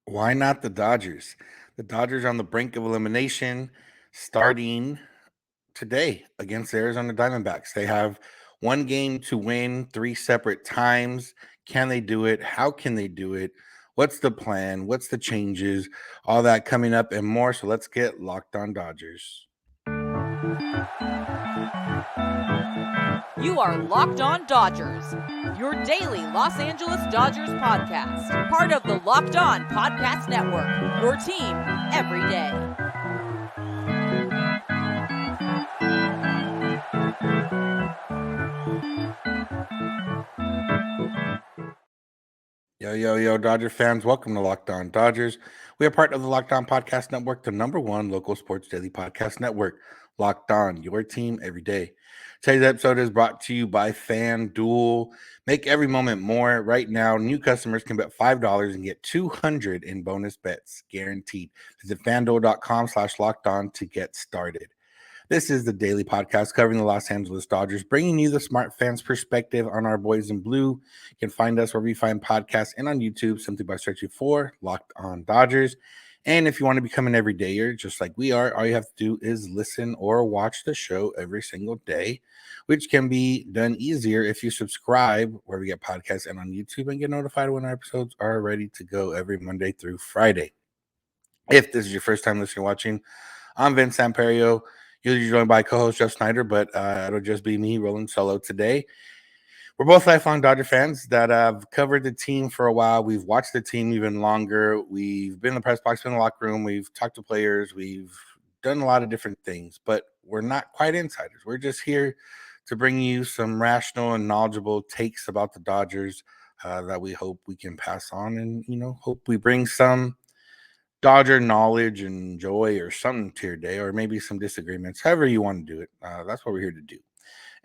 Why not the Dodgers? The Dodgers on the brink of elimination starting today against the Arizona Diamondbacks. They have one game to win, three separate times. Can they do it? How can they do it? What's the plan? What's the changes? All that coming up and more. So let's get locked on Dodgers. You are Locked On Dodgers, your daily Los Angeles Dodgers podcast. Part of the Locked On Podcast Network, your team every day. Yo, Dodger fans. Welcome to Locked On Dodgers. We are part of the Locked On Podcast Network, the number one local sports daily podcast network. Locked On, your team every day. Today's episode is brought to you by FanDuel. Make every moment more. Right now, new customers can bet $5 and get $200 in bonus bets guaranteed. Visit FanDuel.com/lockedon to get started. This is the daily podcast covering the Los Angeles Dodgers, bringing you the smart fans' perspective on our boys in blue. You can find us wherever you find podcasts and on YouTube simply by searching for Locked On Dodgers. And if you want to become an everydayer, just like we are, all you have to do is listen or watch the show every single day, which can be done easier if you subscribe where we get podcasts and on YouTube and get notified when our episodes are ready to go every Monday through Friday. If this is your first time listening or watching, I'm Vince Samperio. Usually joined by co-host Jeff Snider, but it'll just be me rolling solo today. We're both lifelong Dodger fans that have covered the team for a while. We've watched the team even longer. We've been in the press box, been in the locker room. We've talked to players. We've done a lot of different things, but we're not quite insiders. We're just here to bring you some rational and knowledgeable takes about the Dodgers that we hope we can pass on, and hope we bring some Dodger knowledge and joy or something to your day, or maybe some disagreements, however you want to do it. That's what we're here to do.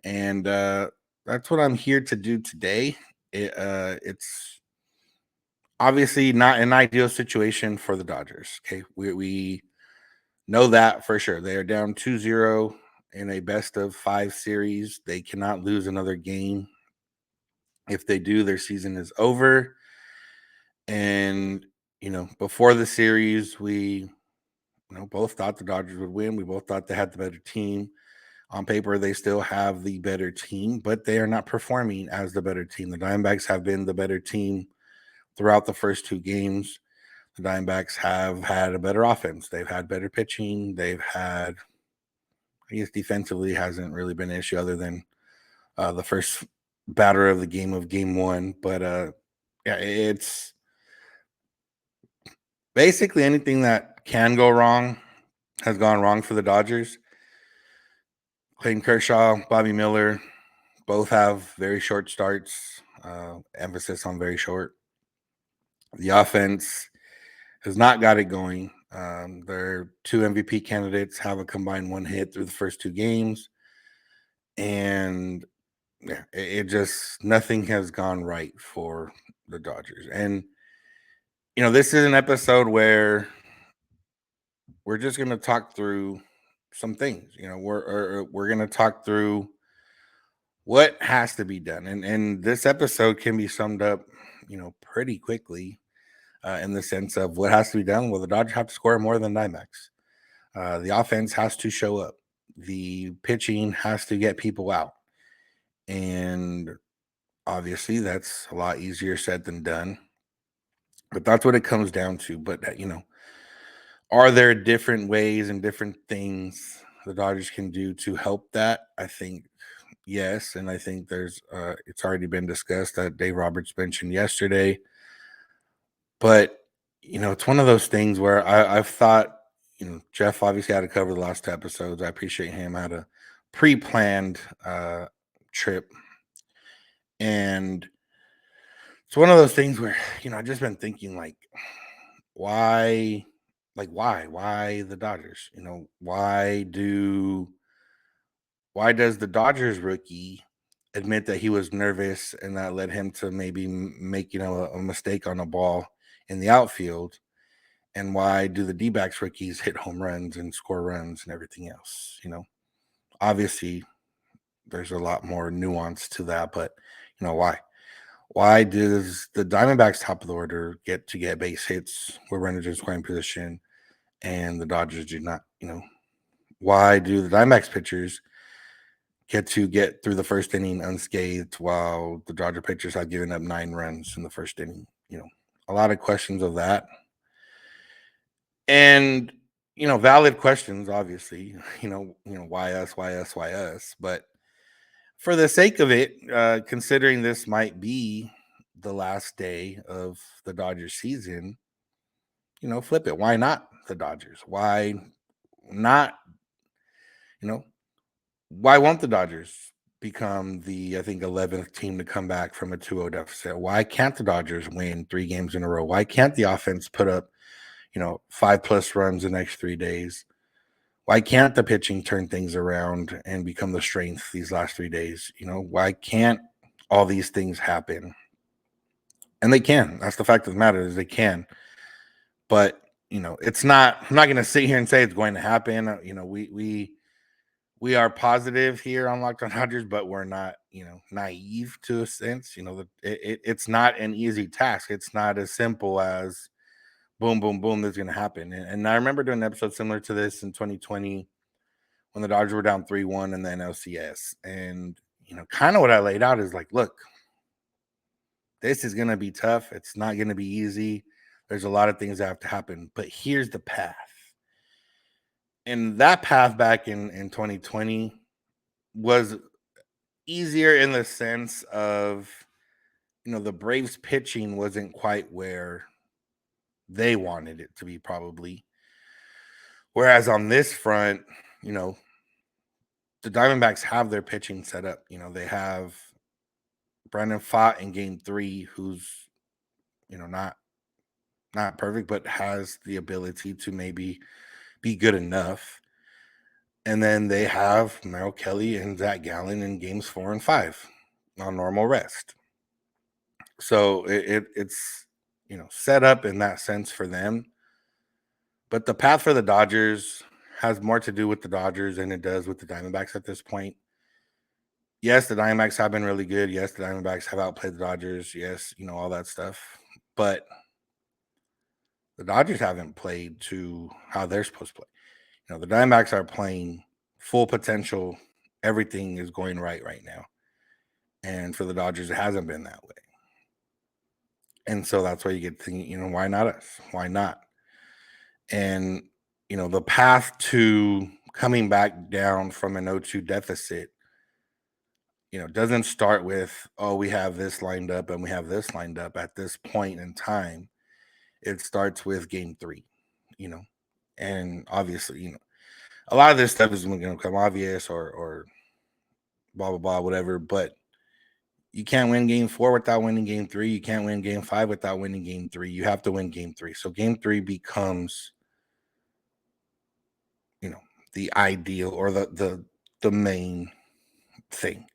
And that's what I'm here to do today. It's obviously not an ideal situation for the Dodgers. Okay. We know that for sure. They are down 2-0 in a best of 5 series. They cannot lose another game. If they do, their season is over. And, before the series, we both thought the Dodgers would win. We both thought they had the better team. On paper, they still have the better team, but they are not performing as the better team. The Diamondbacks have been the better team throughout the first 2 games. The Diamondbacks have had a better offense. They've had better pitching. They've had, I guess defensively hasn't really been an issue other than the first batter of the game of game 1. But yeah, it's basically anything that can go wrong has gone wrong for the Dodgers. Clayton Kershaw, Bobby Miller, both have very short starts, emphasis on very short. The offense has not got it going. Their 2 MVP candidates have a combined 1 hit through the first 2 games. And yeah, it just, nothing has gone right for the Dodgers. And, this is an episode where we're just going to talk through some things. We're going to talk through what has to be done, and this episode can be summed up, pretty quickly, in the sense of what has to be done. Well, the Dodgers have to score more than Diamondbacks. The offense has to show up. The pitching has to get people out, and obviously that's a lot easier said than done. But that's what it comes down to. But are there different ways and different things the Dodgers can do to help that? I think yes, and I think there's it's already been discussed that Dave Roberts mentioned yesterday. But it's one of those things where I've thought, Jeff obviously had to cover the last 2 episodes. I appreciate him. I had a pre-planned trip, and it's one of those things where I've just been thinking why, why the Dodgers? Why does the Dodgers rookie admit that he was nervous and that led him to maybe make a mistake on a ball in the outfield? And why do the DBacks rookies hit home runs and score runs and everything else? Obviously there's a lot more nuance to that, but why? Why does the Diamondbacks top of the order get base hits where runners are in scoring position and the Dodgers do not? Why do the Diamondbacks pitchers get through the first inning unscathed while the Dodger pitchers have given up 9 runs in the first inning? A lot of questions of that. And valid questions, obviously. Why us? But for the sake of it, considering this might be the last day of the Dodgers season, flip it. Why not the Dodgers? Why not? Why won't the Dodgers become the, I think, 11th team to come back from a 2-0 deficit? Why can't the Dodgers win 3 games in a row? Why can't the offense put up, 5+ runs the next 3 days? Why can't the pitching turn things around and become the strength these last 3 days? Why can't all these things happen? And they can. That's the fact of the matter, is they can. But, it's not, I'm not going to sit here and say it's going to happen. We are positive here on Locked On Dodgers, but we're not, naive to a sense. It's not an easy task. It's not as simple as boom, boom, boom, that's going to happen. And I remember doing an episode similar to this in 2020 when the Dodgers were down 3-1 in the NLCS. And, kind of what I laid out is like, look, this is going to be tough. It's not going to be easy. There's a lot of things that have to happen, but here's the path. And that path back in 2020 was easier in the sense of, the Braves pitching wasn't quite where they wanted it to be, probably. Whereas on this front, the Diamondbacks have their pitching set up. They have Brandon Pfaadt in game 3, who's, not perfect, but has the ability to maybe be good enough. And then they have Merrill Kelly and Zach Gallen in games 4 and 5 on normal rest. So it's set up in that sense for them. But the path for the Dodgers has more to do with the Dodgers than it does with the Diamondbacks at this point. Yes, the Diamondbacks have been really good. Yes, the Diamondbacks have outplayed the Dodgers. Yes, all that stuff. But the Dodgers haven't played to how they're supposed to play. The Diamondbacks are playing full potential. Everything is going right now. And for the Dodgers, it hasn't been that way. And so that's why you get thinking, why not us? Why not? And, the path to coming back down from an 0-2 deficit, doesn't start with, oh, we have this lined up and we have this lined up at this point in time. It starts with game 3, and obviously, a lot of this stuff is going to come obvious or blah, blah, blah, whatever. But you can't win game 4 without winning game 3. You can't win game 5 without winning game 3. You have to win game 3. So game 3 becomes, the ideal or the main thing.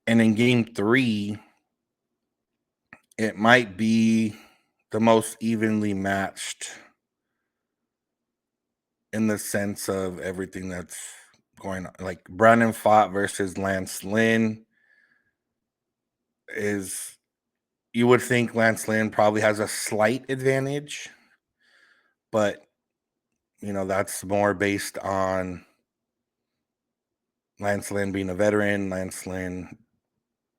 And in game 3, it might be the most evenly matched in the sense of everything that's going on. Like Brandon Pfaadt versus Lance Lynn is, you would think Lance Lynn probably has a slight advantage, but that's more based on Lance Lynn being a veteran, Lance Lynn,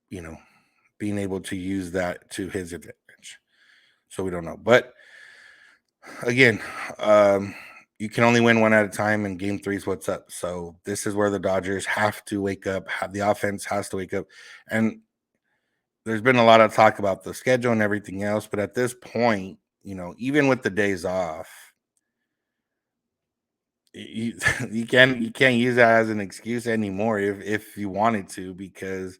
being able to use that to his advantage. So we don't know. But again, you can only win one at a time, and game 3 is what's up. So this is where the Dodgers have to wake up. The offense has to wake up. And there's been a lot of talk about the schedule and everything else. But at this point, even with the days off, you can't use that as an excuse anymore if you wanted to, because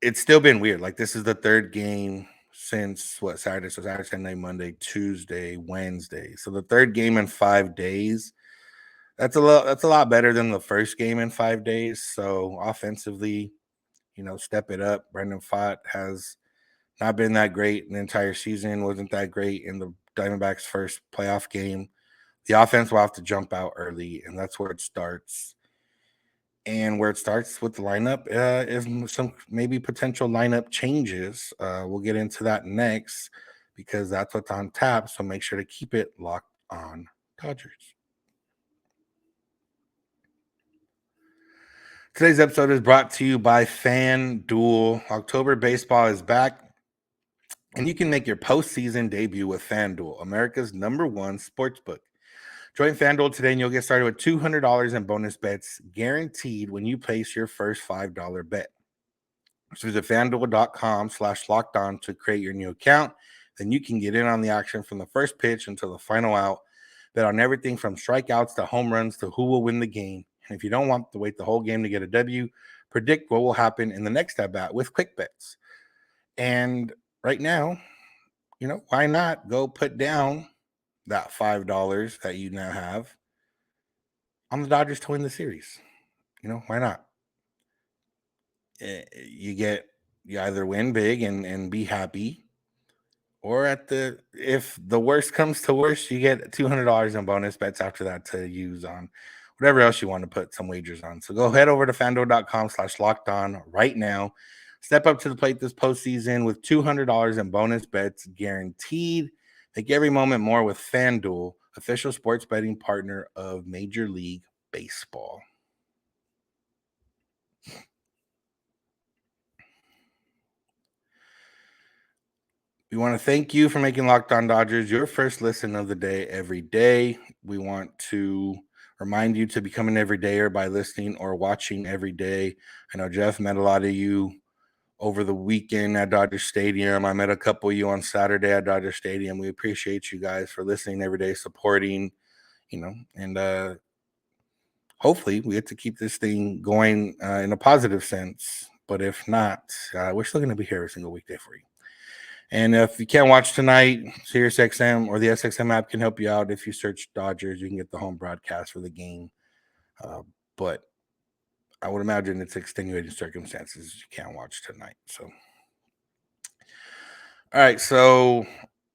it's still been weird. Like, this is the 3rd game since Saturday. So Saturday, Sunday, Monday, Tuesday, Wednesday. So the 3rd game in 5 days. That's a lot better than the first game in 5 days. So offensively, step it up. Brandon Pfaadt has not been that great in the entire season. Wasn't that great in the Diamondbacks' first playoff game. The offense will have to jump out early, and that's where it starts. And where it starts with the lineup is some maybe potential lineup changes. We'll get into that next because that's what's on tap. So make sure to keep it locked on Dodgers. Today's episode is brought to you by FanDuel. October baseball is back, and you can make your postseason debut with FanDuel, America's #1 sportsbook. Join FanDuel today, and you'll get started with $200 in bonus bets guaranteed when you place your first $5 bet. So visit FanDuel.com/lockedon to create your new account. Then you can get in on the action from the first pitch until the final out. Bet on everything from strikeouts to home runs to who will win the game. And if you don't want to wait the whole game to get a W, predict what will happen in the next at bat with quick bets. And right now, why not go put down that $5 that you now have on the Dodgers to win the series? Why not? You either win big and be happy, or if the worst comes to worst, you get $200 in bonus bets after that to use on whatever else you want to put some wagers on. So go head over to FanDuel.com/lockedon right now. Step up to the plate this postseason with $200 in bonus bets guaranteed. Make every moment more with FanDuel, official sports betting partner of Major League Baseball. We want to thank you for making Locked On Dodgers your first listen of the day every day. We want to remind you to become an everydayer by listening or watching every day. I know Jeff met a lot of you over the weekend at Dodger Stadium. I met a couple of you on Saturday at Dodger Stadium. We appreciate you guys for listening every day, supporting, and hopefully we get to keep this thing going in a positive sense. But if not, we're still going to be here every single weekday for you. And if you can't watch tonight, SiriusXM or the SXM app can help you out. If you search Dodgers, you can get the home broadcast for the game. But I would imagine it's extenuating circumstances you can't watch tonight. So, all right. So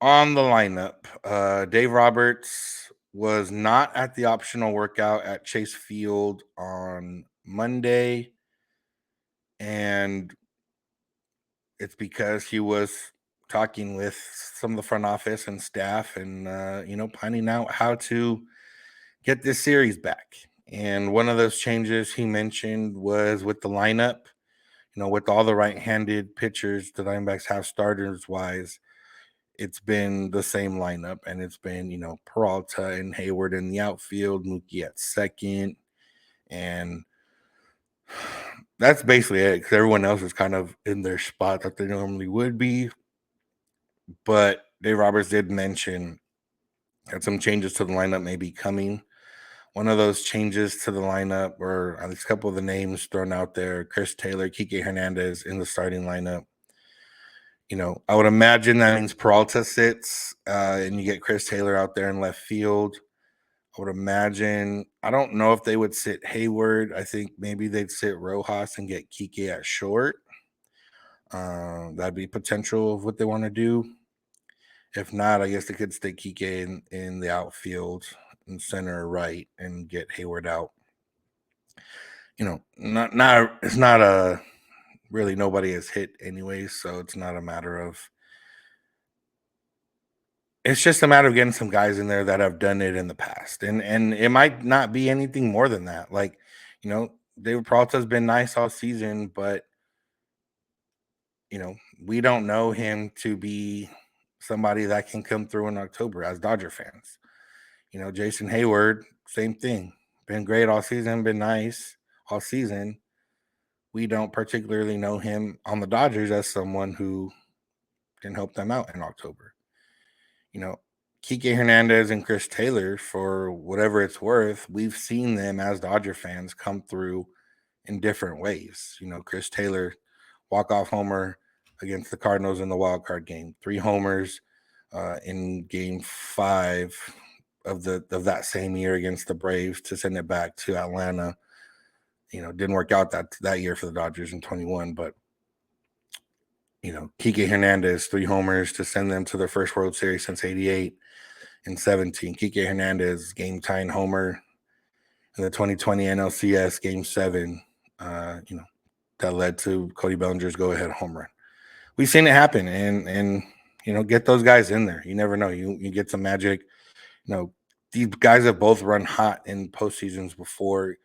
on the lineup, Dave Roberts was not at the optional workout at Chase Field on Monday. And it's because he was talking with some of the front office and staff and, planning out how to get this series back. And one of those changes he mentioned was with the lineup, with all the right-handed pitchers the Diamondbacks have starters-wise, it's been the same lineup. And it's been, Peralta and Hayward in the outfield, Mookie at second. And that's basically it, because everyone else is kind of in their spot that they normally would be. But Dave Roberts did mention that some changes to the lineup may be coming. One of those changes to the lineup, or at least a couple of the names thrown out there, Chris Taylor, Kike Hernandez in the starting lineup. I would imagine that means Peralta sits and you get Chris Taylor out there in left field. I would imagine, I don't know if they would sit Hayward. I think maybe they'd sit Rojas and get Kike at short. That'd be potential of what they want to do. If not, I guess they could stick Kike in the outfield in center or right and get Hayward out. It's not a really nobody has hit anyway, so it's not a matter of. It's just a matter of getting some guys in there that have done it in the past, and it might not be anything more than that. Like, David Peralta's been nice all season, but we don't know him to be somebody that can come through in October as Dodger fans. Jason Hayward, same thing. Been great all season, been nice all season. We don't particularly know him on the Dodgers as someone who can help them out in October. Kike Hernandez and Chris Taylor, for whatever it's worth, we've seen them as Dodger fans come through in different ways. Chris Taylor, walk-off homer against the Cardinals in the wild card game, 3 homers in game 5 of that same year against the Braves to send it back to Atlanta. Didn't work out that year for the Dodgers in 21, but Kike Hernandez, 3 homers to send them to their first World Series since '88 and '17. Kike Hernandez, game-tying homer in the 2020 NLCS Game 7, that led to Cody Bellinger's go-ahead home run. We've seen it happen, and get those guys in there. You never know. You get some magic. These guys have both run hot in postseasons before.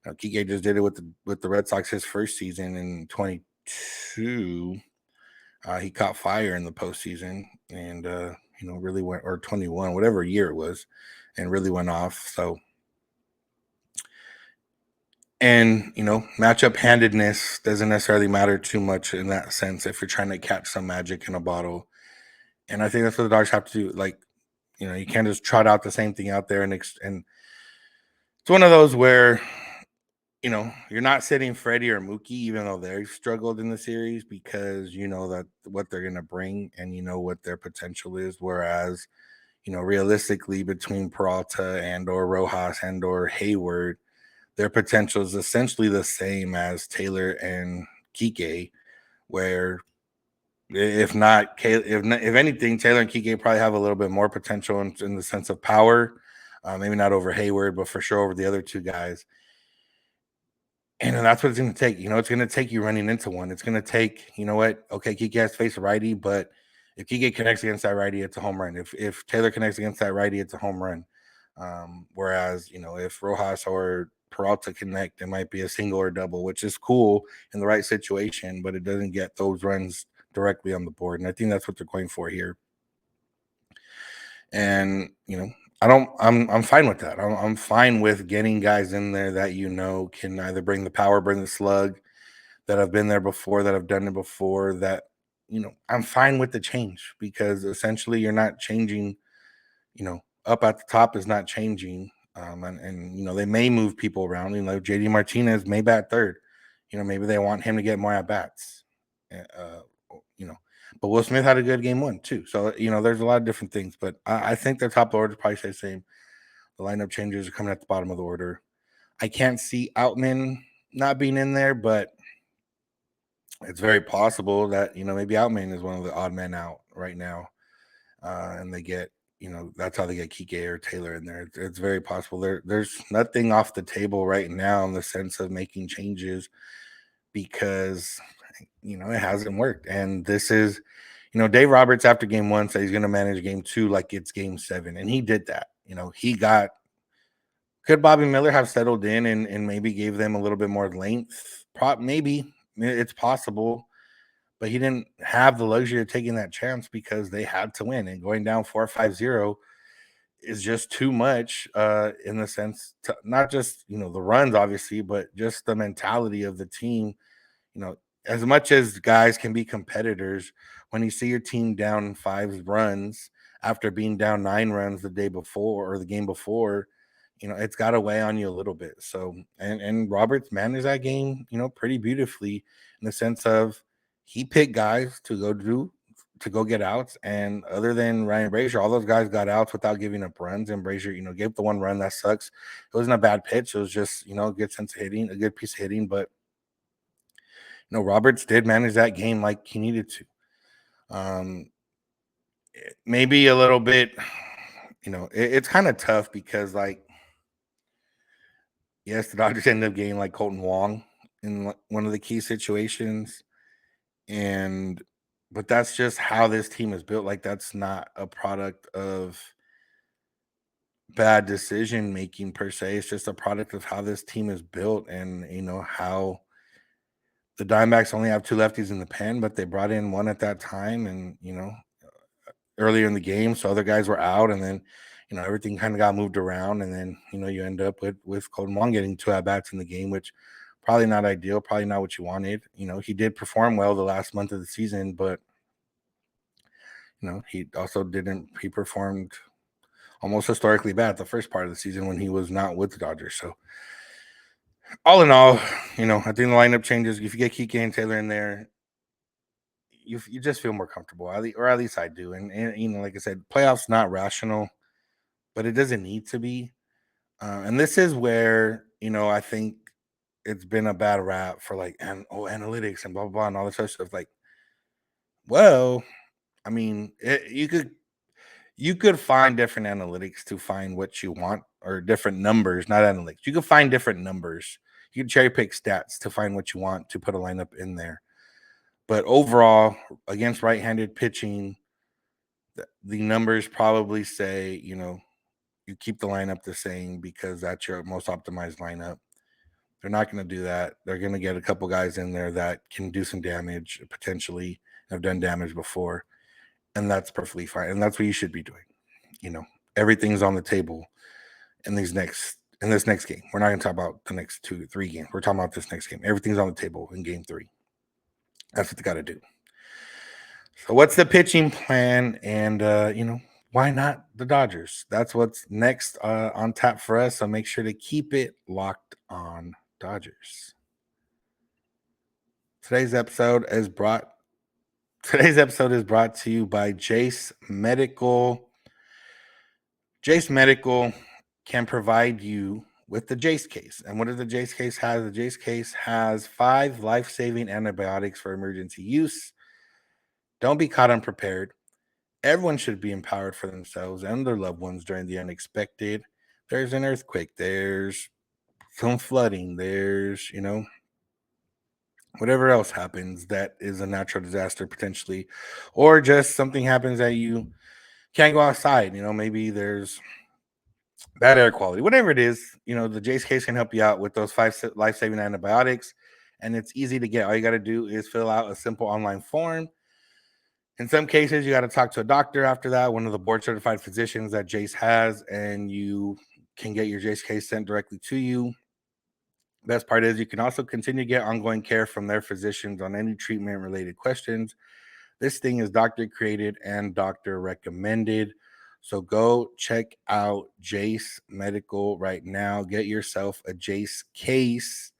Kike just did it with the Red Sox his first season in 22. He caught fire in the postseason and really went, or 21, whatever year it was, and really went off. So, and matchup handedness doesn't necessarily matter too much in that sense if you're trying to catch some magic in a bottle. And I think that's what the Dodgers have to do. Like, you can't just trot out the same thing out there and it's one of those where you're not sitting Freddie or Mookie, even though they've struggled in the series, because that what they're going to bring and what their potential is. Whereas, realistically, between Peralta and or Rojas and or Hayward, their potential is essentially the same as Taylor and Kike, where if anything, Taylor and Kike probably have a little bit more potential in the sense of power. Maybe not over Hayward, but for sure over the other two guys. And that's what it's going to take. It's going to take you running into one. It's going to take, okay, Kike has to face a righty, but if Kike connects against that righty, it's a home run. If Taylor connects against that righty, it's a home run. Whereas, if Rojas or Peralta connect, it might be a single or double, which is cool in the right situation, but it doesn't get those runs directly on the board. And I think that's what they're going for here. And, I'm fine with that. I'm fine with getting guys in there that can either bring the power, bring the slug, that have been there before, that have done it before, that I'm fine with the change, because essentially you're not changing, up at the top is not changing. And they may move people around. JD Martinez may bat third. Maybe they want him to get more at bats. But Will Smith had a good game 1 too. So, there's a lot of different things, but I think the top of the order probably stay the same. The lineup changes are coming at the bottom of the order. I can't see Outman not being in there, but it's very possible that, maybe Outman is one of the odd men out right now. And they get, that's how they get Kike or Taylor in there. It's very possible. There's nothing off the table right now in the sense of making changes, because it hasn't worked. And this is, Dave Roberts after game 1 said he's going to manage game 2 like it's game 7. And he did that. Could Bobby Miller have settled in and maybe gave them a little bit more length? Maybe. It's possible. But he didn't have the luxury of taking that chance because they had to win. And going down 4-5-0 is just too much in the sense to not just, the runs, obviously, but just the mentality of the team. As much as guys can be competitors, when you see your team down 5 runs after being down 9 runs the day before or the game before, it's got to weigh on you a little bit. So, and Roberts managed that game, pretty beautifully in the sense of he picked guys to go get outs. And other than Ryan Brazier, all those guys got outs without giving up runs. And Brazier, gave the 1 run. That sucks. It wasn't a bad pitch. It was just, a good sense of hitting, a good piece of hitting. But Roberts did manage that game like he needed to. Maybe a little bit, it's kind of tough because, yes, the Dodgers ended up getting like Colton Wong in one of the key situations. But that's just how this team is built. Like, that's not a product of bad decision making per se. It's just a product of how this team is built and, how the Diamondbacks only have 2 lefties in the pen, but they brought in 1 at that time and, earlier in the game. So other guys were out, and then, everything kind of got moved around. And then, you end up with Colton Wong getting 2 at-bats in the game, which probably not ideal, probably not what you wanted. He did perform well the last month of the season, but, he also didn't. He performed almost historically bad the first part of the season when he was not with the Dodgers. So all in all, I think the lineup changes. If you get Kike and Taylor in there, you just feel more comfortable, or at least I do. And like I said, playoffs not rational, but it doesn't need to be. And this is where, I think it's been a bad rap for analytics and blah, blah, blah, and all this other stuff. Like, well, I mean, you could find different analytics to find what you want or different numbers, not analytics. You can find different numbers. You can cherry pick stats to find what you want to put a lineup in there. But overall, against right-handed pitching, the numbers probably say, you keep the lineup the same because that's your most optimized lineup. They're not going to do that. They're going to get a couple guys in there that can do some damage, potentially have done damage before, and that's perfectly fine. And that's what you should be doing. Everything's on the table in this next game. We're not going to talk about the next 2-3 games. We're talking about this next game. Everything's on the table in game 3. That's what they got to do. So what's the pitching plan? And, why not the Dodgers? That's what's next on tap for us. So make sure to keep it locked on Dodgers. Today's episode is brought to you by Jace Medical. Jace Medical can provide you with the Jace case. And what does the Jace case have? The Jace case has 5 life-saving antibiotics for emergency use. Don't be caught unprepared. Everyone should be empowered for themselves and their loved ones during the unexpected. There's an earthquake. There's some flooding. There's, whatever else happens that is a natural disaster potentially, or just something happens that you can't go outside. Maybe there's bad air quality, whatever it is. The Jace case can help you out with those 5 life-saving antibiotics, and it's easy to get. All you got to do is fill out a simple online form. In some cases, you got to talk to a doctor after that, one of the board-certified physicians that Jace has, and you can get your Jace case sent directly to you. Best part is you can also continue to get ongoing care from their physicians on any treatment-related questions. This thing is doctor-created and doctor-recommended. So go check out Jace Medical right now. Get yourself a Jace case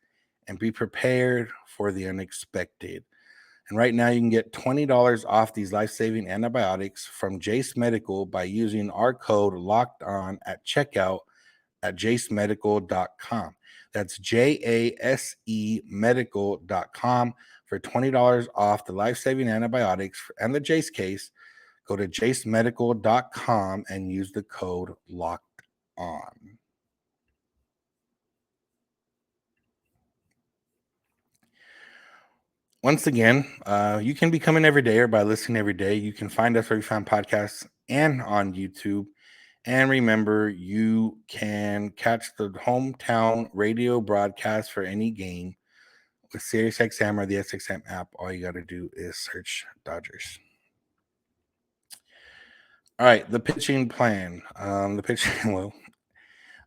and be prepared for the unexpected. And right now you can get $20 off these life-saving antibiotics from Jace Medical by using our code LOCKEDON at checkout at jacemedical.com. That's JASE medical.com for $20 off the life-saving antibiotics and the Jace case. Go to jacemedical.com and use the code LOCKEDON. Once again, you can become an everydayer by listening every day. You can find us where you find podcasts and on YouTube. And remember, you can catch the hometown radio broadcast for any game with SiriusXM or the SXM app. All you got to do is search Dodgers. All right, the pitching plan. Well,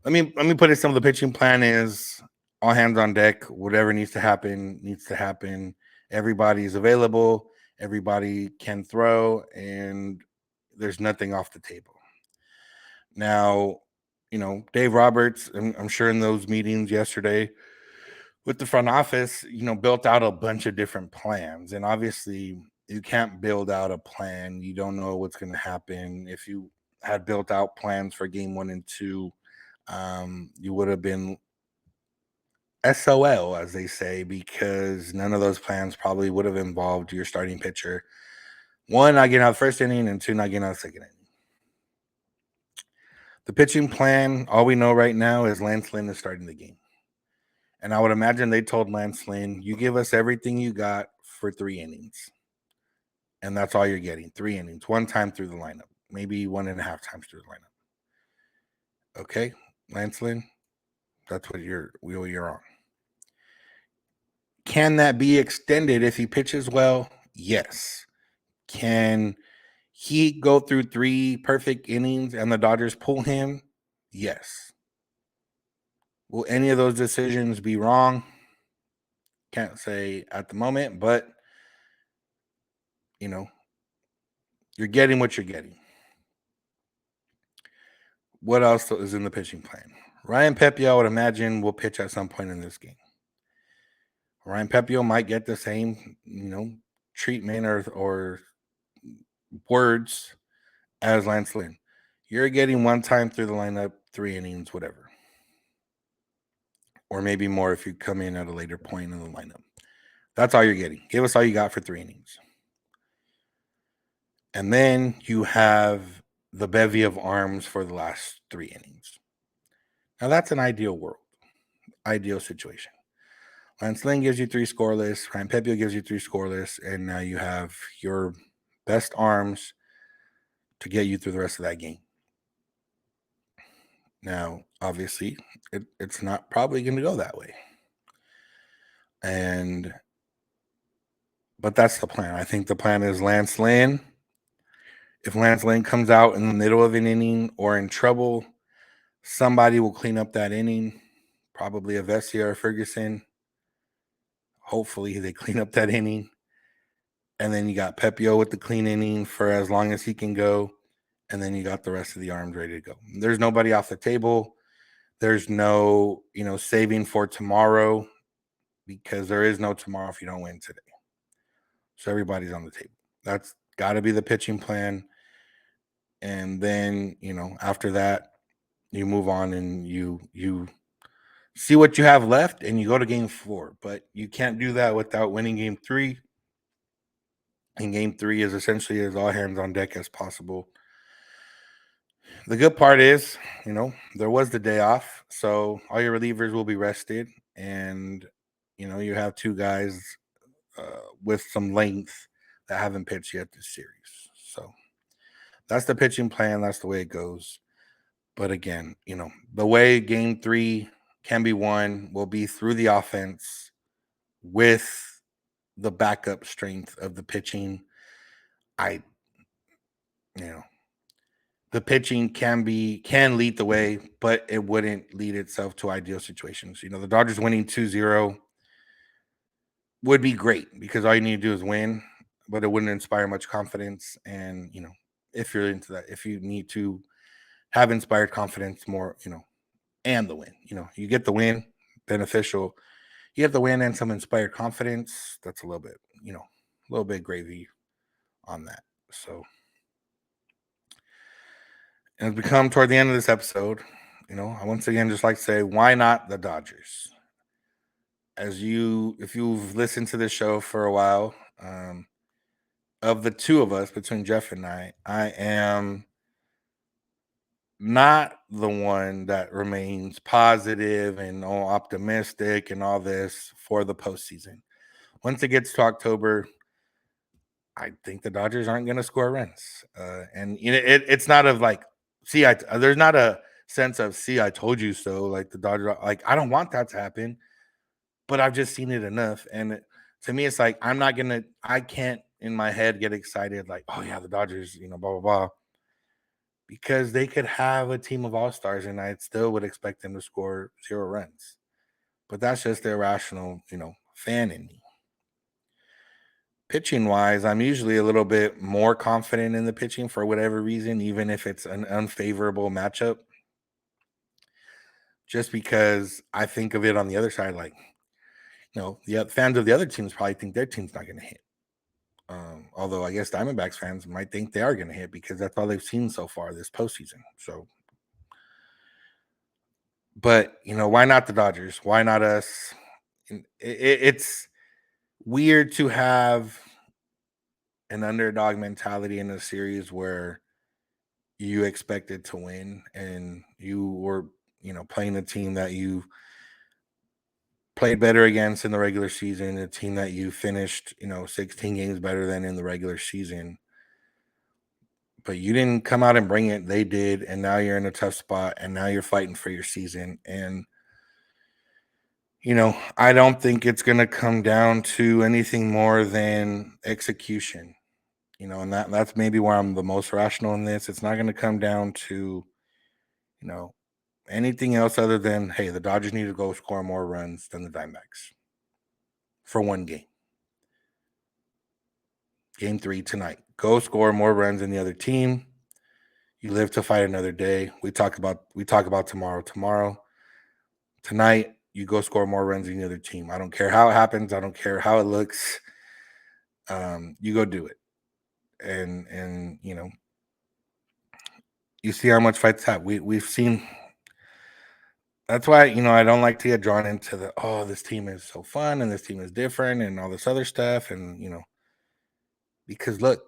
let me put it. Some of the pitching plan is all hands on deck. Whatever needs to happen. Everybody's available. Everybody can throw, and there's nothing off the table. Now, Dave Roberts, I'm sure in those meetings yesterday with the front office, built out a bunch of different plans. And obviously, you can't build out a plan. You don't know what's going to happen. If you had built out plans for game 1 and 2, you would have been SOL, as they say, because none of those plans probably would have involved your starting pitcher. 1, not getting out the first inning, and 2, not getting out the second inning. The pitching plan, all we know right now is Lance Lynn is starting the game. And I would imagine they told Lance Lynn, you give us everything you got for 3 innings. And that's all you're getting, 3 innings, 1 time through the lineup, maybe 1.5 times through the lineup. Okay, Lance Lynn, that's what you're on. Can that be extended if he pitches well? Yes. Can he go through 3 perfect innings and the Dodgers pull him? Yes. Will any of those decisions be wrong? Can't say at the moment, but you're getting what you're getting. What else is in the pitching plan? Ryan Pepiot, I would imagine, will pitch at some point in this game. Ryan Pepiot might get the same, treatment or words as Lance Lynn. You're getting 1 time through the lineup, 3 innings, whatever. Or maybe more if you come in at a later point in the lineup. That's all you're getting. Give us all you got for 3 innings. And then you have the bevy of arms for the last 3 innings. Now that's an ideal world, ideal situation. Lance Lynn gives you 3 scoreless, Samperio gives you 3 scoreless, and now you have your best arms to get you through the rest of that game. Now, obviously, it's not probably going to go that way. But that's the plan. I think the plan is Lance Lynn. If Lance Lynn comes out in the middle of an inning or in trouble, somebody will clean up that inning. Probably a Vessia or Ferguson. Hopefully they clean up that inning. And then you got Pepio with the clean inning for as long as he can go. And then you got the rest of the arms ready to go. There's nobody off the table. There's no, saving for tomorrow, because there is no tomorrow if you don't win today. So everybody's on the table. That's got to be the pitching plan. And then, after that, you move on and you see what you have left and you go to game 4. But you can't do that without winning game 3. And game 3 is essentially as all hands on deck as possible. The good part is, there was the day off, so all your relievers will be rested, and you have 2 guys with some length that haven't pitched yet this series. So that's the pitching plan. That's the way it goes. But again, the way game 3 can be won will be through the offense with the backup strength of the pitching. The pitching can lead the way, but it wouldn't lead itself to ideal situations. The Dodgers winning 2-0 would be great because all you need to do is win, but it wouldn't inspire much confidence. And, if you're into that, if you need to have inspired confidence more, and the win, you get the win, beneficial. You have the win and some inspired confidence. That's a little bit gravy on that. So, and as we come toward the end of this episode, I once again just like to say, why not the Dodgers? If you've listened to this show for a while, of the 2 of us, between Jeff and I am not the one that remains positive and optimistic and all this for the postseason. Once it gets to October, I think the Dodgers aren't going to score runs. And it's not of like, there's not a sense of, I told you so. Like the Dodgers, like, I don't want that to happen, but I've just seen it enough. And to me, it's like, I can't in my head get excited. Like, oh yeah, the Dodgers, blah, blah, blah. Because they could have a team of all-stars and I still would expect them to score 0 runs. But that's just the irrational, fan in me. Pitching-wise, I'm usually a little bit more confident in the pitching for whatever reason, even if it's an unfavorable matchup. Just because I think of it on the other side, like, the fans of the other teams probably think their team's not going to hit. Although I guess Diamondbacks fans might think they are going to hit because that's all they've seen so far this postseason. So, but why not the Dodgers? Why not us? It's weird to have an underdog mentality in a series where you expected to win and you were, playing a team that you played better against in the regular season, a team that you finished, 16 games better than in the regular season. But you didn't come out and bring it. They did. And now you're in a tough spot and now you're fighting for your season. And, I don't think it's going to come down to anything more than execution, and that's maybe where I'm the most rational in this. It's not going to come down to, anything else other than, hey, the Dodgers need to go score more runs than the Diamondbacks for one game. Game 3 tonight. Go score more runs than the other team. You live to fight another day. We talk about tomorrow. Tonight, you go score more runs than the other team. I don't care how it happens. I don't care how it looks. You go do it. And you see how much fights have. We've seen. That's why, I don't like to get drawn into this team is so fun and this team is different and all this other stuff. And, because look,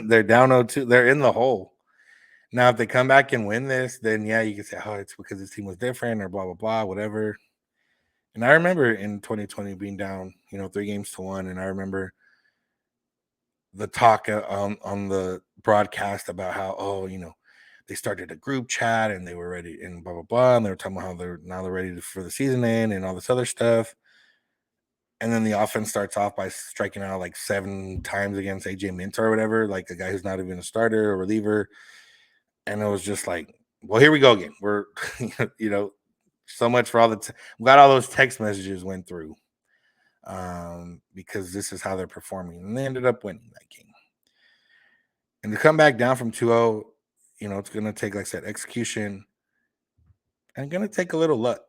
they're down 0-2. They're in the hole. Now, if they come back and win this, then yeah, you can say, oh, it's because this team was different or blah, blah, blah, whatever. And I remember in 2020 being down, 3-1, and I remember the talk on the broadcast about how, they started a group chat and they were ready and blah, blah, blah. And they were talking about how they're ready for the season end and all this other stuff. And then the offense starts off by striking out like 7 times against AJ Minter or whatever, like a guy who's not even a starter or reliever. And it was just like, well, here we go again. We're, so much for all I'm glad all those text messages went through, because this is how they're performing. And they ended up winning that game. And to come back down from 2-0, it's going to take, like I said, execution and going to take a little luck,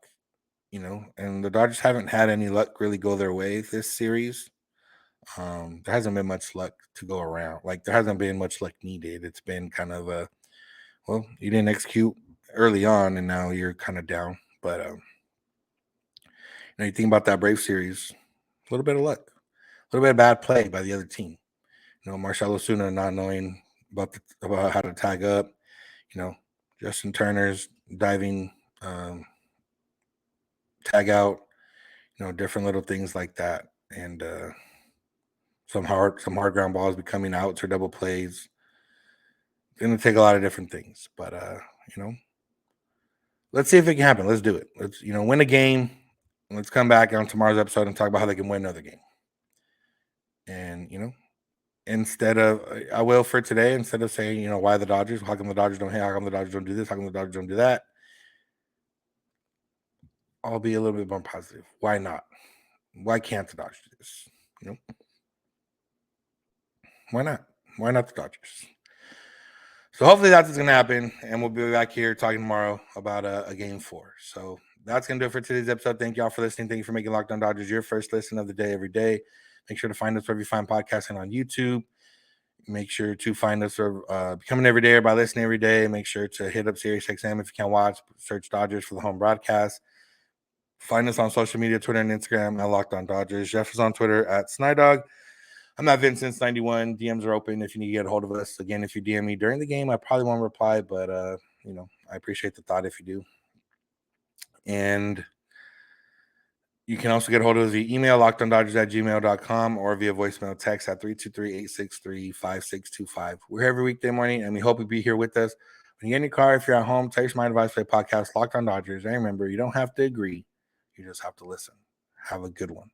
and the Dodgers haven't had any luck really go their way this series. There hasn't been much luck to go around. Like, there hasn't been much luck needed. It's been kind of well, you didn't execute early on and now you're kind of down. But, you think about that Brave series, a little bit of luck, a little bit of bad play by the other team. Marcell Ozuna not knowing about how to tag up, Justin Turner's diving, tag out, different little things like that. And some hard ground balls becoming outs or double plays. It's going to take a lot of different things. But, let's see if it can happen. Let's do it. Let's, win a game. Let's come back on tomorrow's episode and talk about how they can win another game. And, instead of, I will for today, instead of saying, why the Dodgers, how come the Dodgers don't hit, how come the Dodgers don't do this, how come the Dodgers don't do that, I'll be a little bit more positive. Why not? Why can't the Dodgers do this? Why not? Why not the Dodgers? So hopefully that's what's going to happen, and we'll be back here talking tomorrow about a game 4. So that's going to do it for today's episode. Thank you all for listening. Thank you for making Locked On Dodgers your first listen of the day every day. Make sure to find us wherever you find podcasting on YouTube. Make sure to find us becoming every day or by listening every day. Make sure to hit up SiriusXM if you can't watch. Search Dodgers for the home broadcast. Find us on social media, Twitter and Instagram at Locked On Dodgers. Jeff is on Twitter at Snydog. I'm at Vincent91. DMs are open if you need to get a hold of us. Again, if you DM me during the game, I probably won't reply, but I appreciate the thought if you do. And you can also get a hold of us via email, lockedondodgers@gmail.com, or via voicemail text at 323-863-5625. We're here every weekday morning, and we hope you'll be here with us. When you get in your car, if you're at home, text my advice play podcast, Locked On Dodgers. And remember, you don't have to agree. You just have to listen. Have a good one.